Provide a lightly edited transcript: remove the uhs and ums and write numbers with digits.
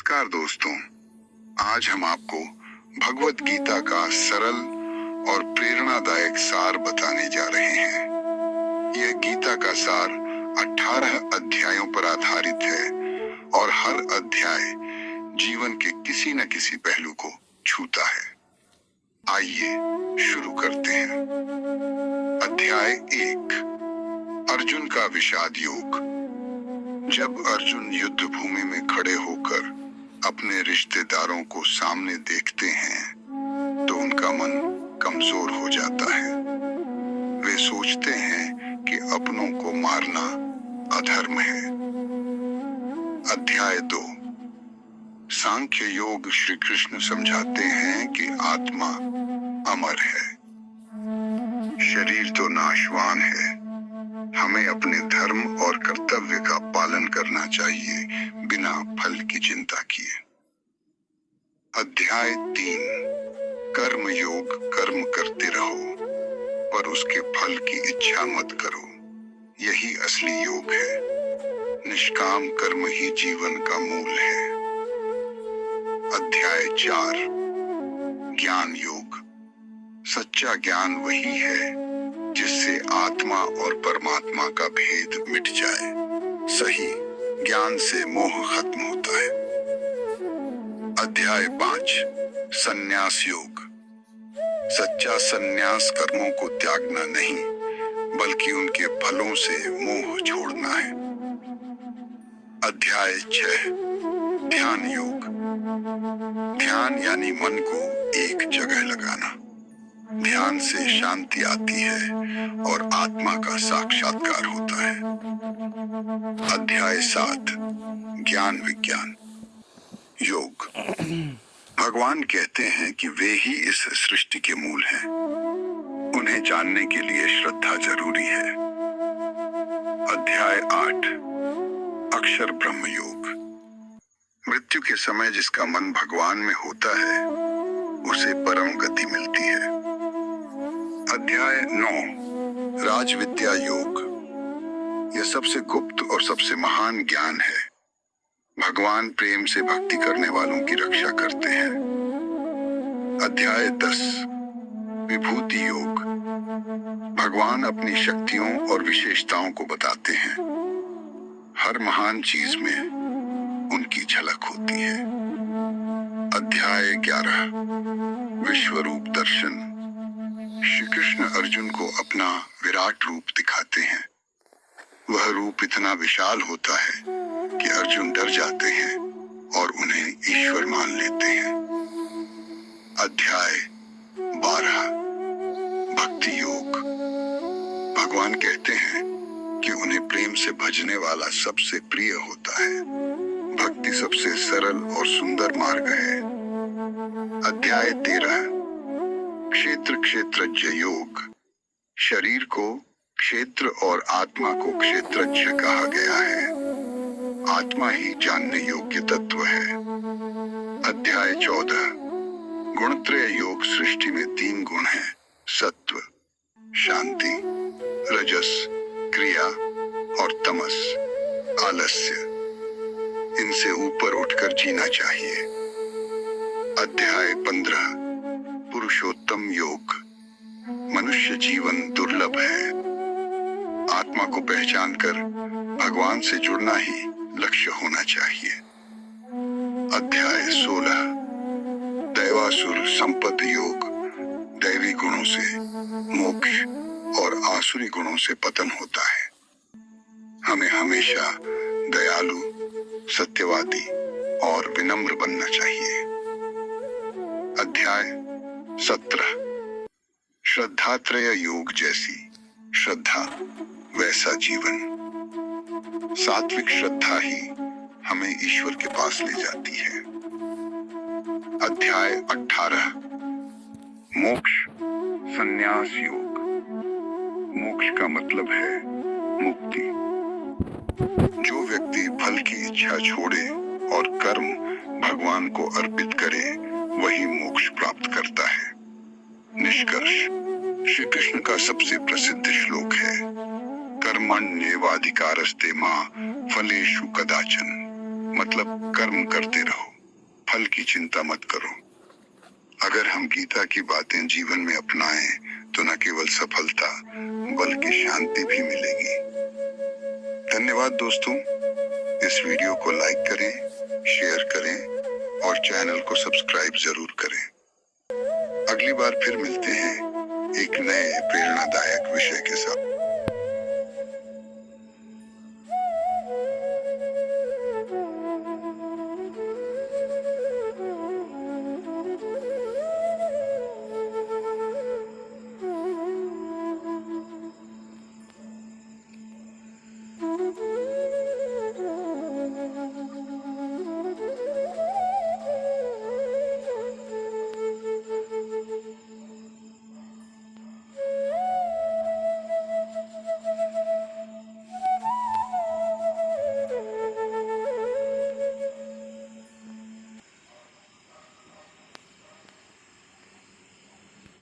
नमस्कार दोस्तों, आज हम आपको भगवत गीता का सरल और प्रेरणादायक सार बताने जा रहे हैं। यह गीता का सार 18 अध्यायों पर आधारित है और हर अध्याय जीवन के किसी न किसी पहलू को छूता है। आइए शुरू करते हैं। अध्याय 1, अर्जुन का विषाद योग। जब अर्जुन युद्ध भूमि में खड़े होकर अपने रिश्तेदारों को सामने देखते हैं तो उनका मन कमजोर हो जाता है। वे सोचते हैं कि अपनों को मारना अधर्म है। अध्याय 2, सांख्य योग। श्री कृष्ण समझाते हैं कि आत्मा अमर है, शरीर तो नाशवान है। हमें अपने धर्म और कर्तव्य का पालन करना चाहिए बिना फल की चिंता किए। अध्याय 3, कर्म योग। कर्म करते रहो पर उसके फल की इच्छा मत करो, यही असली योग है। निष्काम कर्म ही जीवन का मूल है। अध्याय 4, ज्ञान योग। सच्चा ज्ञान वही है जिससे आत्मा और परमात्मा का भेद मिट जाए। सही ज्ञान से मोह खत्म होता है। अध्याय 5, संन्यास योग। सच्चा संन्यास कर्मों को त्यागना नहीं बल्कि उनके फलों से मोह छोड़ना है। अध्याय 6, ध्यान योग। ध्यान यानी मन को एक जगह लगाना। ध्यान से शांति आती है और आत्मा का साक्षात्कार होता है। अध्याय 7, ज्ञान विज्ञान योग। भगवान कहते हैं कि वे ही इस सृष्टि के मूल हैं। उन्हें जानने के लिए श्रद्धा जरूरी है। अध्याय 8, अक्षर ब्रह्म योग। मृत्यु के समय जिसका मन भगवान में होता है उसे परम गति मिलती है। अध्याय 9, राजविद्या योग। यह सबसे गुप्त और सबसे महान ज्ञान है। भगवान प्रेम से भक्ति करने वालों की रक्षा करते हैं। अध्याय 10, विभूति योग। भगवान अपनी शक्तियों और विशेषताओं को बताते हैं। हर महान चीज में उनकी झलक होती है। अध्याय 11, विश्वरूप दर्शन। श्री कृष्ण अर्जुन को अपना विराट रूप दिखाते हैं। वह रूप इतना विशाल होता है कि अर्जुन डर जाते हैं और उन्हें ईश्वर मान लेते हैं। अध्याय 12, भक्ति योग। भगवान कहते हैं कि उन्हें प्रेम से भजने वाला सबसे प्रिय होता है। भक्ति सबसे सरल और सुंदर मार्ग है। अध्याय 13, क्षेत्र क्षेत्रज्ञ योग। शरीर को क्षेत्र और आत्मा को क्षेत्रज्ञ कहा गया है। आत्मा ही जानने योग्य तत्व है। अध्याय 14, गुणत्रय योग। सृष्टि में 3 गुण हैं, सत्व, शांति, रजस, क्रिया और तमस, आलस्य। इनसे ऊपर उठकर जीना चाहिए। अध्याय 15, पुरुषोत्तम योग। मनुष्य जीवन दुर्लभ है। आत्मा को पहचानकर भगवान से जुड़ना ही लक्ष्य होना चाहिए। अध्याय 16, दैवासुर संपत्ति योग। दैवी गुणों से मोक्ष और आसुरी गुणों से पतन होता है। हमें हमेशा दयालु, सत्यवादी और विनम्र बनना चाहिए। अध्याय 17, श्रद्धात्रय योग। जैसी श्रद्धा वैसा जीवन। सात्विक श्रद्धा ही हमें ईश्वर के पास ले जाती है। अध्याय 18, मोक्ष संन्यास योग। मोक्ष का मतलब है मुक्ति। जो व्यक्ति फल की इच्छा छोड़े और कर्म भगवान को अर्पित करे वही मोक्ष प्राप्त करता है। निष्कर्ष, श्री कृष्ण का सबसे प्रसिद्ध श्लोक है, कर्मण्येवाधिकारस्ते मा फलेषु कदाचन। मतलब कर्म करते रहो, फल की चिंता मत करो। अगर हम गीता की बातें जीवन में अपनाएं तो न केवल सफलता बल्कि शांति भी मिलेगी। धन्यवाद दोस्तों। इस वीडियो को लाइक करें, शेयर करें और चैनल को सब्सक्राइब जरूर करें। अगली बार फिर मिलते हैं एक नए प्रेरणादायक विषय के साथ।